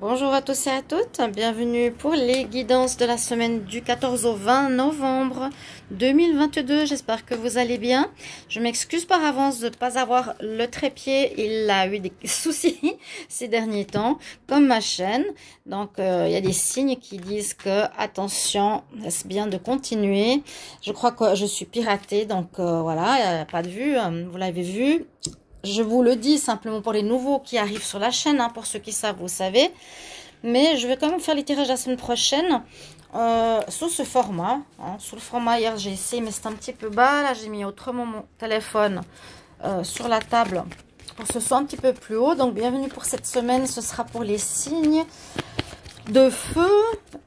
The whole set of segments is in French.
Bonjour à tous et à toutes, bienvenue pour les guidances de la semaine du 14 au 20 novembre 2022. J'espère que vous allez bien. Je m'excuse par avance de ne pas avoir le trépied, il a eu des soucis ces derniers temps, comme ma chaîne. Donc il y a des signes qui disent que attention, est-ce bien de continuer. Je crois que je suis piratée, donc voilà, il n'y a pas de vue, vous l'avez vu. Je vous le dis simplement pour les nouveaux qui arrivent sur la chaîne, pour ceux qui savent, vous savez. Mais je vais quand même faire les tirages la semaine prochaine sous ce format. Sous le format, hier j'ai essayé, mais c'est un petit peu bas. Là, j'ai mis autrement mon téléphone sur la table pour que ce soit un petit peu plus haut. Donc, bienvenue pour cette semaine. Ce sera pour les signes de feu.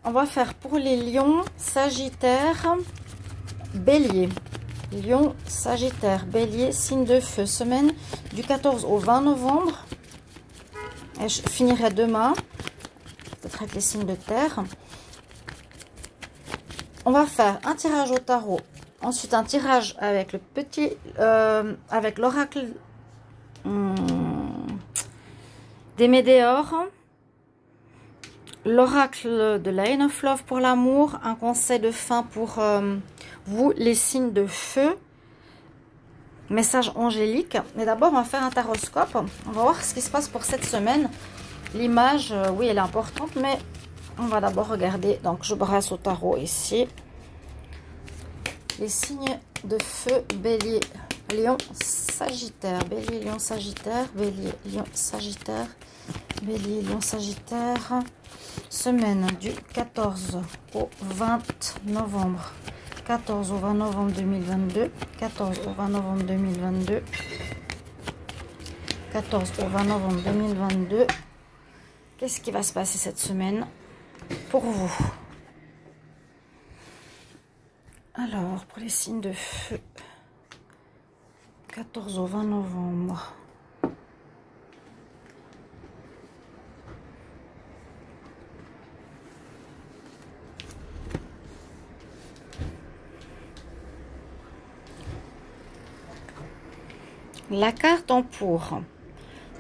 On va faire pour les lions, sagittaires, bélier. Lion, Sagittaire, Bélier, signe de feu, semaine du 14 au 20 novembre. Et je finirai demain, peut-être avec les signes de terre. On va faire un tirage au tarot, ensuite un tirage avec le petit, avec l'oracle des météores, l'oracle de la Nine of Love pour l'amour, un conseil de fin pour vous, les signes de feu, message angélique. Mais d'abord, on va faire un taroscope. On va voir ce qui se passe pour cette semaine. L'image, oui, elle est importante, mais on va d'abord regarder. Donc, je brasse au tarot ici. Les signes de feu, bélier, lion, sagittaire. Bélier, lion, sagittaire. Bélier, lion, sagittaire. Bélier, lion, sagittaire. Semaine du 14 au 20 novembre. 14 au 20 novembre 2022, 14 au 20 novembre 2022, 14 au 20 novembre 2022. Qu'est-ce qui va se passer cette semaine pour vous? Alors, pour les signes de feu, 14 au 20 novembre. La carte en pour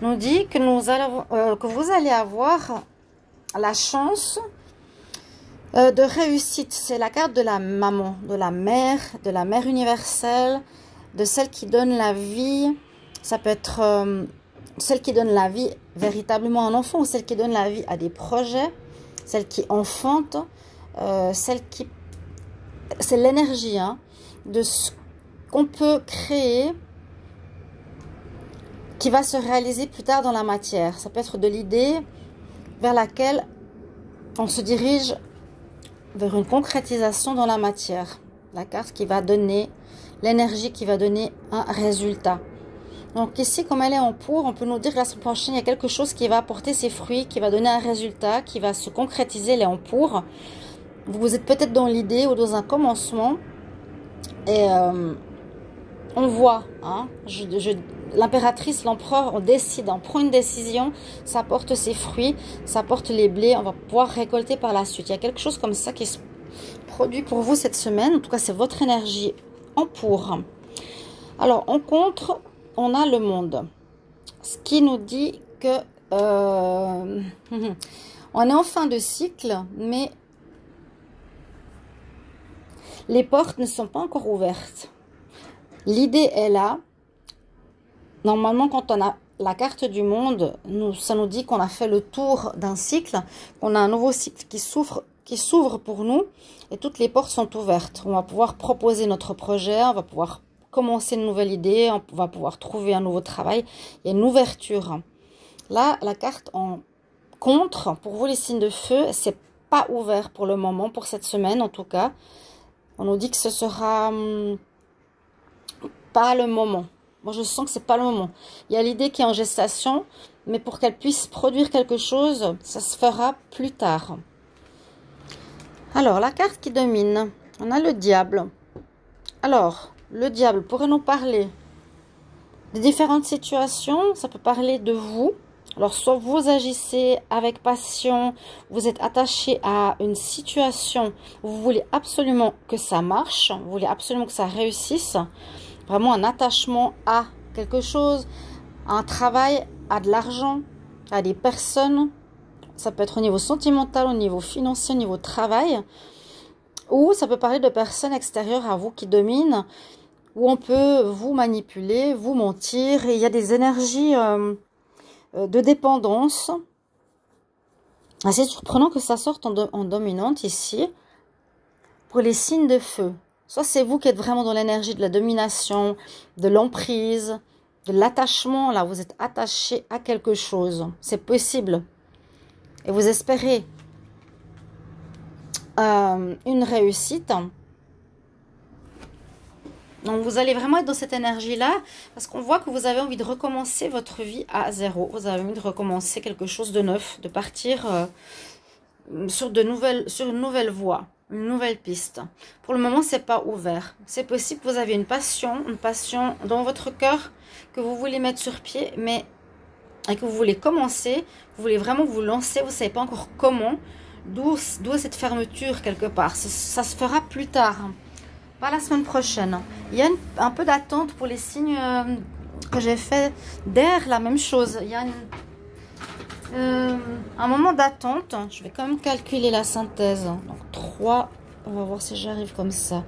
nous dit que que vous allez avoir la chance de réussite. C'est la carte de la maman, de la mère universelle, de celle qui donne la vie. Ça peut être celle qui donne la vie véritablement à un enfant ou celle qui donne la vie à des projets, celle qui enfante, celle qui... C'est l'énergie de ce qu'on peut créer qui va se réaliser plus tard dans la matière. Ça peut être de l'idée vers laquelle on se dirige vers une concrétisation dans la matière. La carte qui va donner l'énergie, qui va donner un résultat. Donc ici, comme elle est en pour, on peut nous dire que la semaine prochaine, il y a quelque chose qui va apporter ses fruits, qui va donner un résultat, qui va se concrétiser. Elle est en pour. Vous êtes peut-être dans l'idée ou dans un commencement. Et on voit, l'impératrice, l'empereur, on décide, on prend une décision, ça porte ses fruits, ça porte les blés, on va pouvoir récolter par la suite. Il y a quelque chose comme ça qui se produit pour vous cette semaine. En tout cas, c'est votre énergie en pour. Alors, en contre, on a le monde. Ce qui nous dit que on est en fin de cycle, mais les portes ne sont pas encore ouvertes. L'idée est là. Normalement, quand on a la carte du monde, ça nous dit qu'on a fait le tour d'un cycle, qu'on a un nouveau cycle qui s'ouvre pour nous et toutes les portes sont ouvertes. On va pouvoir proposer notre projet, on va pouvoir commencer une nouvelle idée, on va pouvoir trouver un nouveau travail. Il y a une ouverture. Là, la carte en contre, pour vous les signes de feu, c'est pas ouvert pour le moment, pour cette semaine en tout cas. On nous dit que ce sera pas le moment. Moi, je sens que c'est pas le moment. Il y a l'idée qui est en gestation, mais pour qu'elle puisse produire quelque chose, ça se fera plus tard. Alors, la carte qui domine, on a le diable. Alors, le diable pourrait nous parler de différentes situations. Ça peut parler de vous. Alors, soit vous agissez avec passion, vous êtes attaché à une situation, vous voulez absolument que ça marche, vous voulez absolument que ça réussisse. Vraiment un attachement à quelque chose, à un travail, à de l'argent, à des personnes, Ça peut être au niveau sentimental, au niveau financier, au niveau travail. Ou ça peut parler de personnes extérieures à vous qui dominent, où on peut vous manipuler, vous mentir. Et il y a des énergies de dépendance. C'est surprenant que ça sorte en dominante ici. Pour les signes de feu. Soit c'est vous qui êtes vraiment dans l'énergie de la domination, de l'emprise, de l'attachement. Là, vous êtes attaché à quelque chose. C'est possible. Et vous espérez une réussite. Donc, vous allez vraiment être dans cette énergie-là parce qu'on voit que vous avez envie de recommencer votre vie à zéro. Vous avez envie de recommencer quelque chose de neuf, de partir sur une nouvelle voie, une nouvelle piste. Pour le moment, c'est pas ouvert. C'est possible que vous avez une passion dans votre cœur que vous voulez mettre sur pied, mais et que vous voulez commencer, vous voulez vraiment vous lancer, vous ne savez pas encore comment. D'où cette fermeture quelque part. Ça se fera plus tard, pas la semaine prochaine. Il y a un peu d'attente pour les signes que j'ai fait d'air, la même chose. Il y a un moment d'attente. Je vais quand même calculer la synthèse. Donc 3, on va voir si j'arrive comme ça.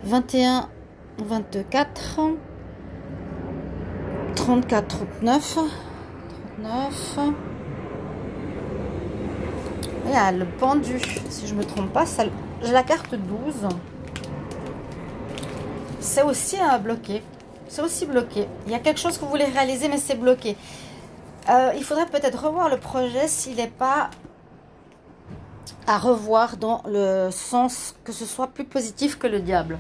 21, 24, 34, 39, 39. Il y a le pendu, si je ne me trompe pas, j'ai la carte 12. C'est aussi bloqué. C'est aussi bloqué. Il y a quelque chose que vous voulez réaliser, mais c'est bloqué. Il faudrait peut-être revoir le projet s'il n'est pas à revoir dans le sens que ce soit plus positif que le diable.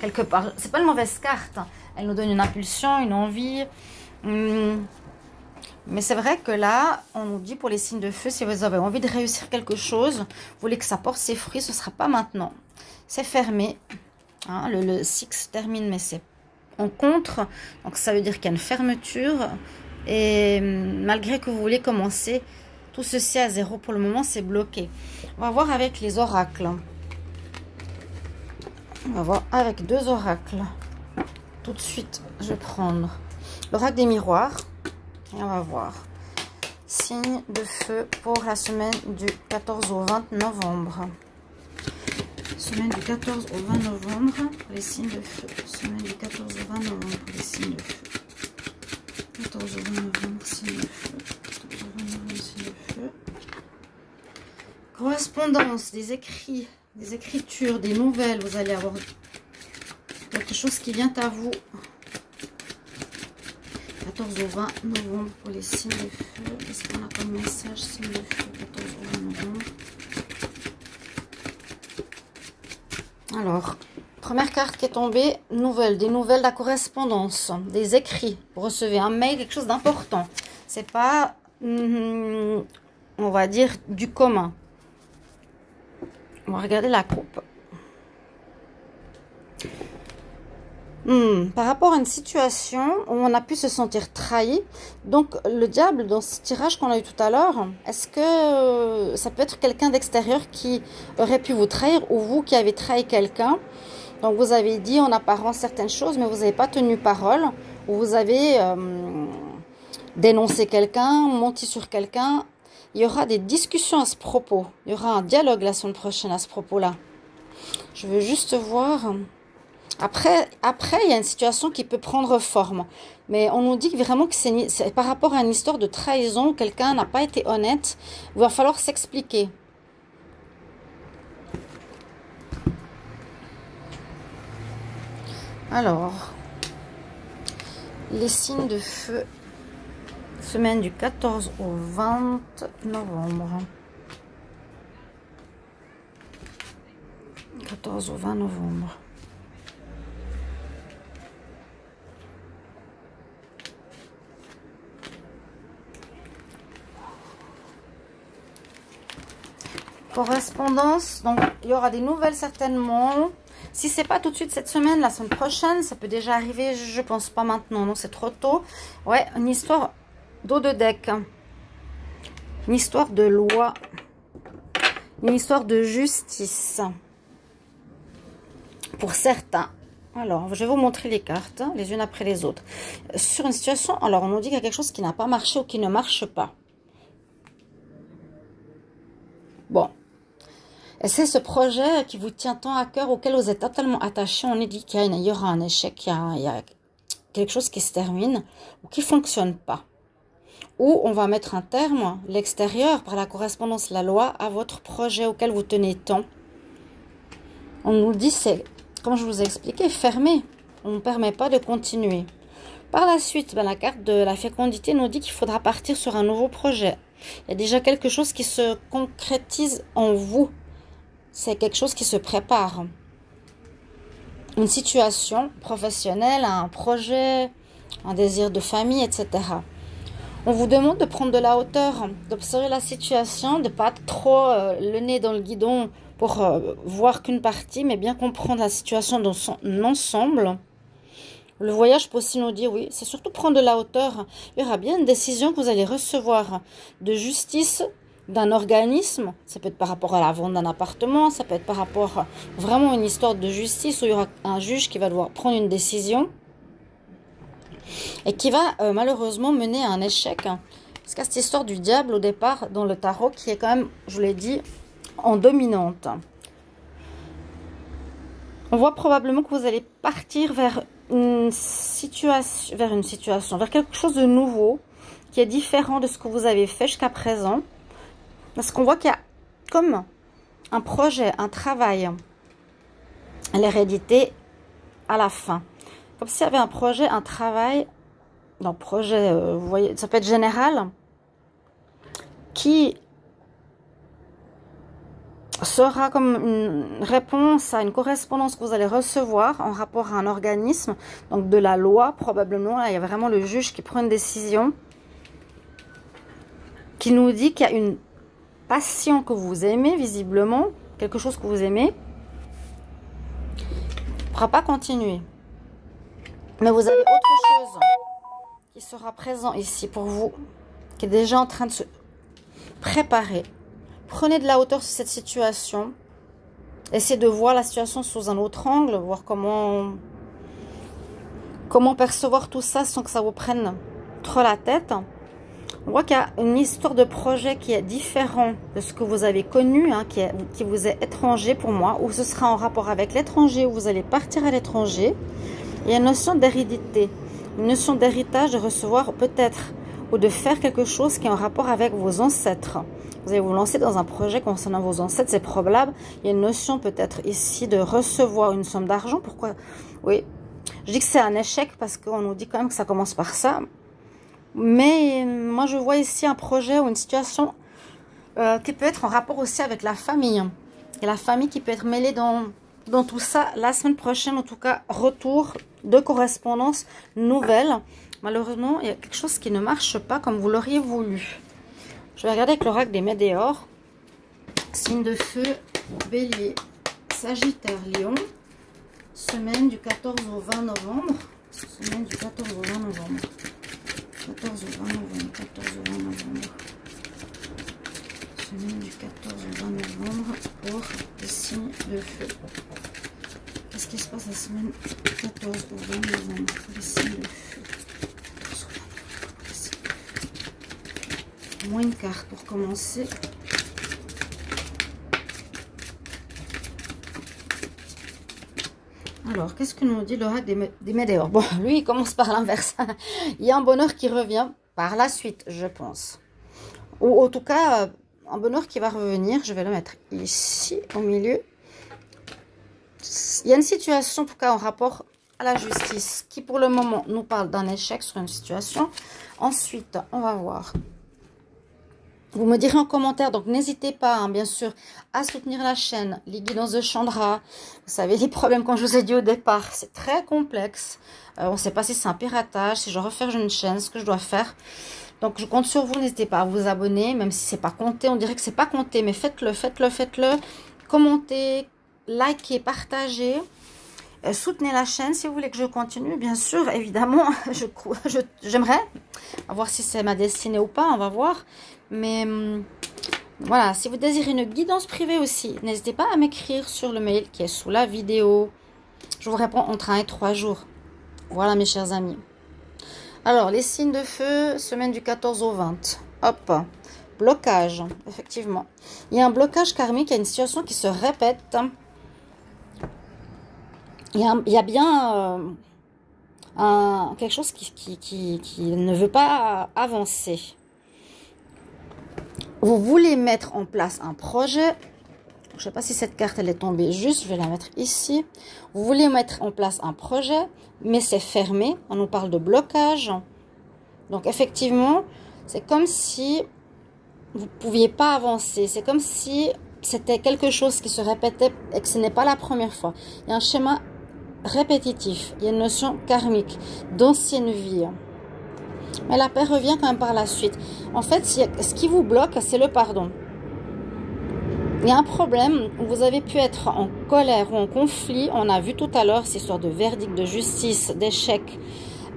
Quelque part. C'est pas une mauvaise carte. Elle nous donne une impulsion, une envie. Mais c'est vrai que là, on nous dit pour les signes de feu, si vous avez envie de réussir quelque chose, vous voulez que ça porte ses fruits, ce ne sera pas maintenant. C'est fermé. Hein, le 6 termine, mais c'est en contre. Donc ça veut dire qu'il y a une fermeture. Et malgré que vous voulez commencer tout ceci à zéro, pour le moment, c'est bloqué. On va voir avec les oracles. On va voir avec 2 oracles. Tout de suite, je vais prendre l'oracle des miroirs. Et on va voir. Signe de feu pour la semaine du 14 au 20 novembre. Semaine du 14 au 20 novembre pour les signes de feu. Semaine du 14 au 20 novembre pour les signes de feu. 14 au 20 novembre, signe de feu. 14 au 20 novembre, signe de feu. Correspondance, des écrits, des écritures, des nouvelles. Vous allez avoir quelque chose qui vient à vous. 14 au 20 novembre pour les signes de feu. Qu'est-ce qu'on a comme message? Signe de feu, 14 au 20 novembre. Alors, première carte qui est tombée, nouvelle, des nouvelles de la correspondance, des écrits. Vous recevez un mail, quelque chose d'important. C'est pas, on va dire, du commun. On va regarder la coupe. Par rapport à une situation où on a pu se sentir trahi. Donc, le diable, dans ce tirage qu'on a eu tout à l'heure, est-ce que ça peut être quelqu'un d'extérieur qui aurait pu vous trahir ou vous qui avez trahi quelqu'un? Donc, vous avez dit en apparence certaines choses, mais vous n'avez pas tenu parole. Ou vous avez dénoncé quelqu'un, menti sur quelqu'un. Il y aura des discussions à ce propos. Il y aura un dialogue la semaine prochaine à ce propos-là. Je veux juste voir... Après, il y a une situation qui peut prendre forme. Mais on nous dit vraiment que c'est par rapport à une histoire de trahison. Quelqu'un n'a pas été honnête. Il va falloir s'expliquer. Alors, les signes de feu. Semaine du 14 au 20 novembre. 14 au 20 novembre. Correspondance, donc il y aura des nouvelles certainement. Si c'est pas tout de suite cette semaine, la semaine prochaine, ça peut déjà arriver, je pense pas maintenant, non, c'est trop tôt. Ouais, une histoire d'eau de deck, une histoire de loi, une histoire de justice pour certains. Alors, je vais vous montrer les cartes, hein, les unes après les autres. Sur une situation, alors on nous dit qu'il y a quelque chose qui n'a pas marché ou qui ne marche pas. Bon. Et c'est ce projet qui vous tient tant à cœur, auquel vous êtes totalement attaché. On est dit qu'il y aura un échec, il y a quelque chose qui se termine ou qui ne fonctionne pas. Ou on va mettre un terme, l'extérieur, par la correspondance, la loi, à votre projet auquel vous tenez tant. On nous dit, c'est, comme je vous ai expliqué, fermé. On ne permet pas de continuer. Par la suite, la carte de la fécondité nous dit qu'il faudra partir sur un nouveau projet. Il y a déjà quelque chose qui se concrétise en vous. C'est quelque chose qui se prépare. Une situation professionnelle, un projet, un désir de famille, etc. On vous demande de prendre de la hauteur, d'observer la situation, de ne pas trop le nez dans le guidon pour voir qu'une partie, mais bien comprendre la situation dans son ensemble. Le voyage peut aussi nous dire, oui, c'est surtout prendre de la hauteur. Il y aura bien une décision que vous allez recevoir de justice d'un organisme. Ça peut être par rapport à la vente d'un appartement, ça peut être par rapport à vraiment une histoire de justice où il y aura un juge qui va devoir prendre une décision et qui va malheureusement mener à un échec. Parce qu'il y a cette histoire du diable au départ dans le tarot qui est quand même, je vous l'ai dit, en dominante. On voit probablement que vous allez partir vers une situation, vers quelque chose de nouveau qui est différent de ce que vous avez fait jusqu'à présent. Parce qu'on voit qu'il y a comme un projet, un travail, l'hérédité à la fin. Comme s'il y avait un projet, un travail, un projet, vous voyez, ça peut être général, qui sera comme une réponse à une correspondance que vous allez recevoir en rapport à un organisme, donc de la loi probablement. Là, il y a vraiment le juge qui prend une décision qui nous dit qu'il y a une passion que vous aimez, visiblement, quelque chose que vous aimez, ne pourra pas continuer. Mais vous avez autre chose qui sera présent ici pour vous, qui est déjà en train de se préparer. Prenez de la hauteur sur cette situation. Essayez de voir la situation sous un autre angle, voir comment percevoir tout ça sans que ça vous prenne trop la tête. On voit qu'il y a une histoire de projet qui est différent de ce que vous avez connu, hein, qui vous est étranger pour moi, ou ce sera en rapport avec l'étranger, où vous allez partir à l'étranger. Il y a une notion d'hérédité, une notion d'héritage, de recevoir peut-être, ou de faire quelque chose qui est en rapport avec vos ancêtres. Vous allez vous lancer dans un projet concernant vos ancêtres, c'est probable. Il y a une notion peut-être ici de recevoir une somme d'argent. Pourquoi? Oui, je dis que c'est un échec parce qu'on nous dit quand même que ça commence par ça. Mais moi, je vois ici un projet ou une situation qui peut être en rapport aussi avec la famille. Et la famille qui peut être mêlée dans tout ça. La semaine prochaine, en tout cas, retour de correspondance nouvelle. Malheureusement, il y a quelque chose qui ne marche pas comme vous l'auriez voulu. Je vais regarder avec l'oracle des Médéors. Signe de feu, Bélier, Sagittaire, Lion. Semaine du 14 au 20 novembre. Semaine du 14 au 20 novembre. 14 au 20 novembre, 14 au 20 novembre. Semaine du 14 au 20 novembre pour les signes de feu. Qu'est-ce qui se passe la semaine 14 au 20 novembre pour les signes de feu? 14 au 20 novembre pour les signes de feu. Moins une carte pour commencer. Alors, qu'est-ce que nous dit l'oracle des Médéors? Bon, lui, il commence par l'inverse. Il y a un bonheur qui revient par la suite, je pense. Ou en tout cas, un bonheur qui va revenir. Je vais le mettre ici, au milieu. Il y a une situation, en tout cas, en rapport à la justice, qui pour le moment nous parle d'un échec sur une situation. Ensuite, on va voir. Vous me direz en commentaire, donc n'hésitez pas, hein, bien sûr, à soutenir la chaîne, les guidances de Chandra. Vous savez, les problèmes, comme je vous ai dit au départ, c'est très complexe. On ne sait pas si c'est un piratage, si je dois refaire une chaîne, ce que je dois faire. Donc, je compte sur vous, n'hésitez pas à vous abonner, même si c'est pas compté. On dirait que c'est pas compté, mais faites-le, faites-le, faites-le. Commentez, likez, partagez. Soutenez la chaîne si vous voulez que je continue, bien sûr, évidemment. J'aimerais voir si c'est ma destinée ou pas, on va voir. Mais voilà, si vous désirez une guidance privée aussi, n'hésitez pas à m'écrire sur le mail qui est sous la vidéo. Je vous réponds entre 1 et 3 jours. Voilà mes chers amis. Alors, les signes de feu, semaine du 14 au 20. Hop, blocage, effectivement. Il y a un blocage karmique, il y a une situation qui se répète. Il y a bien quelque chose qui ne veut pas avancer. Vous voulez mettre en place un projet. Je ne sais pas si cette carte elle est tombée juste, je vais la mettre ici. Vous voulez mettre en place un projet, mais c'est fermé. On nous parle de blocage. Donc effectivement, c'est comme si vous ne pouviez pas avancer. C'est comme si c'était quelque chose qui se répétait et que ce n'est pas la première fois. Il y a un schéma répétitif. Il y a une notion karmique, d'ancienne vie. Mais la paix revient quand même par la suite. En fait, ce qui vous bloque, c'est le pardon. Il y a un problème où vous avez pu être en colère ou en conflit. On a vu tout à l'heure ces histoires de verdict, de justice, d'échec.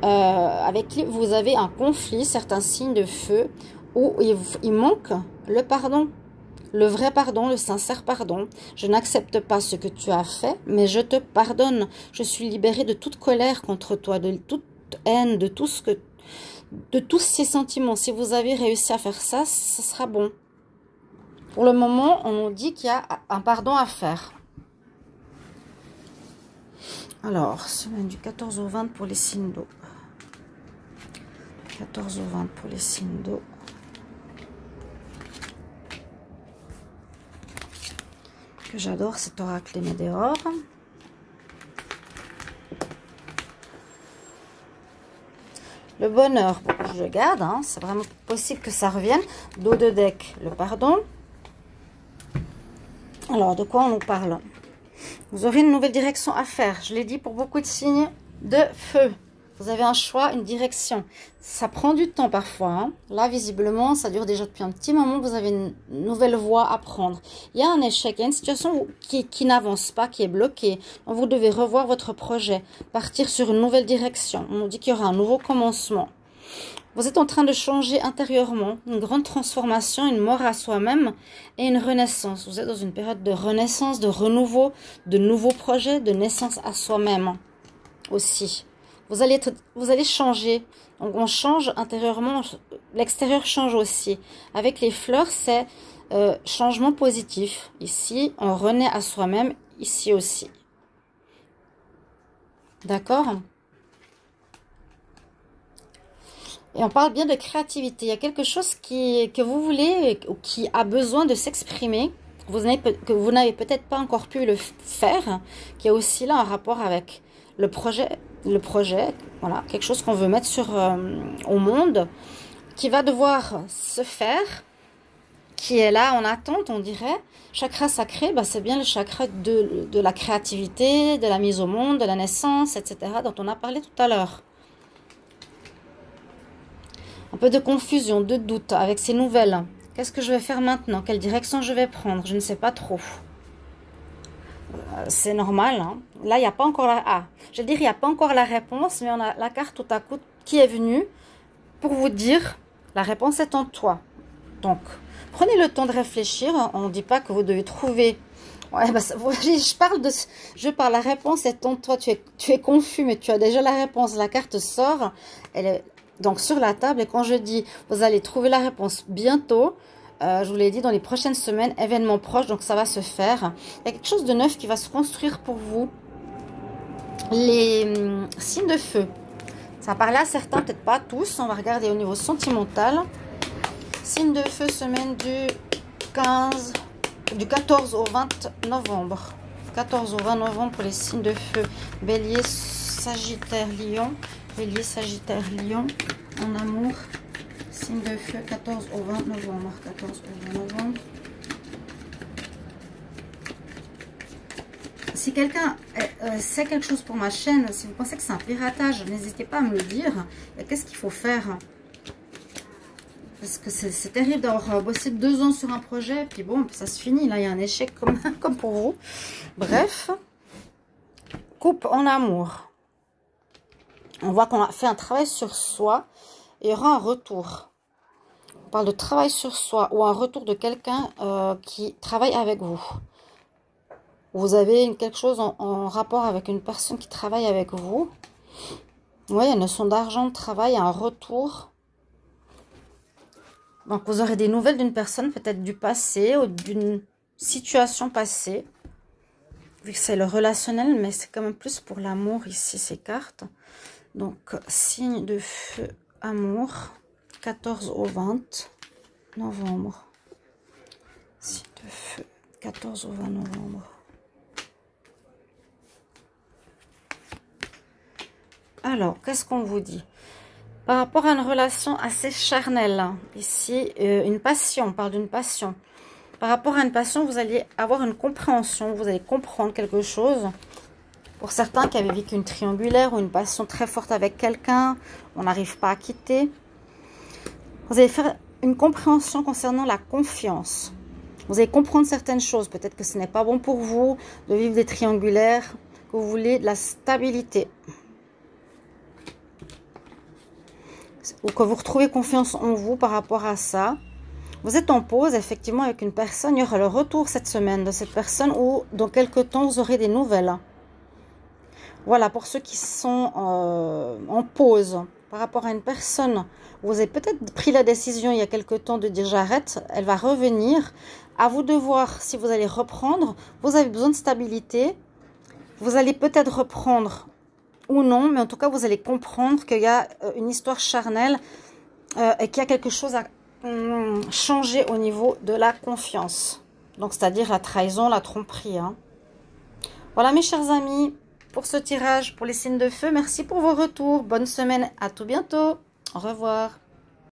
Avec qui vous avez un conflit, certains signes de feu, où il manque le pardon. Le vrai pardon, le sincère pardon. Je n'accepte pas ce que tu as fait, mais je te pardonne. Je suis libérée de toute colère contre toi, de toute haine, de tous ces sentiments. Si vous avez réussi à faire ça, ce sera bon. Pour le moment, on nous dit qu'il y a un pardon à faire. Alors, semaine du 14 au 20 pour les signes d'eau. 14 au 20 pour les signes d'eau. Que j'adore cet oracle des Médéors. Le bonheur, bon, je le garde, hein, c'est vraiment possible que ça revienne. Dos de deck, le pardon. Alors, de quoi on nous parle? Vous aurez une nouvelle direction à faire. Je l'ai dit pour beaucoup de signes de feu. Vous avez un choix, une direction. Ça prend du temps parfois. Hein. Là, visiblement, ça dure déjà depuis un petit moment. Vous avez une nouvelle voie à prendre. Il y a un échec, il y a une situation qui n'avance pas, qui est bloquée. Donc, vous devez revoir votre projet, partir sur une nouvelle direction. On nous dit qu'il y aura un nouveau commencement. Vous êtes en train de changer intérieurement, une grande transformation, une mort à soi-même et une renaissance. Vous êtes dans une période de renaissance, de renouveau, de nouveaux projets, de naissance à soi-même aussi. Vous allez changer. Donc on change intérieurement, l'extérieur change aussi. Avec les fleurs, c'est changement positif. Ici, on renaît à soi-même, ici aussi. D'accord ? Et on parle bien de créativité. Il y a quelque chose que vous voulez ou qui a besoin de s'exprimer, que vous n'avez peut-être pas encore pu le faire, qui a aussi là un rapport avec le projet, voilà, quelque chose qu'on veut mettre au monde, qui va devoir se faire, qui est là en attente, on dirait. Chakra sacré, bah, c'est bien le chakra de la créativité, de la mise au monde, de la naissance, etc., dont on a parlé tout à l'heure. Un peu de confusion, de doute avec ces nouvelles. Qu'est-ce que je vais faire maintenant? Quelle direction je vais prendre? Je ne sais pas trop. C'est normal. Hein. Là, il n'y a pas encore la... Ah, je veux dire, il n'y a pas encore la réponse, mais on a la carte tout à coup qui est venue pour vous dire la réponse est en toi. Donc, prenez le temps de réfléchir. On ne dit pas que vous devez trouver... Ouais, bah, je parle, la réponse est en toi. Tu es confus, mais tu as déjà la réponse. La carte sort. Elle est... Donc, sur la table, et quand je dis, vous allez trouver la réponse bientôt, je vous l'ai dit, dans les prochaines semaines, événements proches, donc ça va se faire. Il y a quelque chose de neuf qui va se construire pour vous. Les signes de feu. Ça va parler à certains, peut-être pas à tous. On va regarder au niveau sentimental. Signes de feu, semaine du 14 au 20 novembre. 14 au 20 novembre pour les signes de feu. Bélier, Sagittaire, Lion. Bélier, Sagittaire, Lion, en amour, signe de feu, 14 au 20 novembre, 14 au 20 novembre. Si quelqu'un sait quelque chose pour ma chaîne, si vous pensez que c'est un piratage, n'hésitez pas à me le dire. Qu'est-ce qu'il faut faire? Parce que c'est terrible d'avoir bossé 2 ans sur un projet, puis bon, ça se finit, là il y a un échec comme pour vous. Bref, coupe en amour. On voit qu'on a fait un travail sur soi et il y aura un retour. On parle de travail sur soi ou un retour de quelqu'un qui travaille avec vous. Vous avez quelque chose en rapport avec une personne qui travaille avec vous. Oui, il y a une notion d'argent, de travail, un retour. Donc, vous aurez des nouvelles d'une personne, peut-être du passé ou d'une situation passée. Vu que c'est le relationnel, mais c'est quand même plus pour l'amour ici, ces cartes. Donc, signe de feu, amour, 14 au 20 novembre. Signe de feu, 14 au 20 novembre. Alors, qu'est-ce qu'on vous dit? Par rapport à une relation assez charnelle, hein, ici, une passion, on parle d'une passion. Par rapport à une passion, vous allez avoir une compréhension, vous allez comprendre quelque chose. Pour certains qui avaient vécu une triangulaire ou une passion très forte avec quelqu'un, on n'arrive pas à quitter. Vous allez faire une compréhension concernant la confiance. Vous allez comprendre certaines choses. Peut-être que ce n'est pas bon pour vous de vivre des triangulaires, que vous voulez de la stabilité. Ou que vous retrouvez confiance en vous par rapport à ça. Vous êtes en pause, effectivement, avec une personne. Il y aura le retour cette semaine de cette personne ou dans quelques temps, vous aurez des nouvelles. Voilà, pour ceux qui sont en pause par rapport à une personne, vous avez peut-être pris la décision il y a quelque temps de dire j'arrête, elle va revenir. À vous de voir si vous allez reprendre. Vous avez besoin de stabilité. Vous allez peut-être reprendre ou non, mais en tout cas, vous allez comprendre qu'il y a une histoire charnelle et qu'il y a quelque chose à changer au niveau de la confiance. Donc, c'est-à-dire la trahison, la tromperie. Hein. Voilà, mes chers amis, pour ce tirage, pour les signes de feu. Merci pour vos retours. Bonne semaine. À tout bientôt. Au revoir.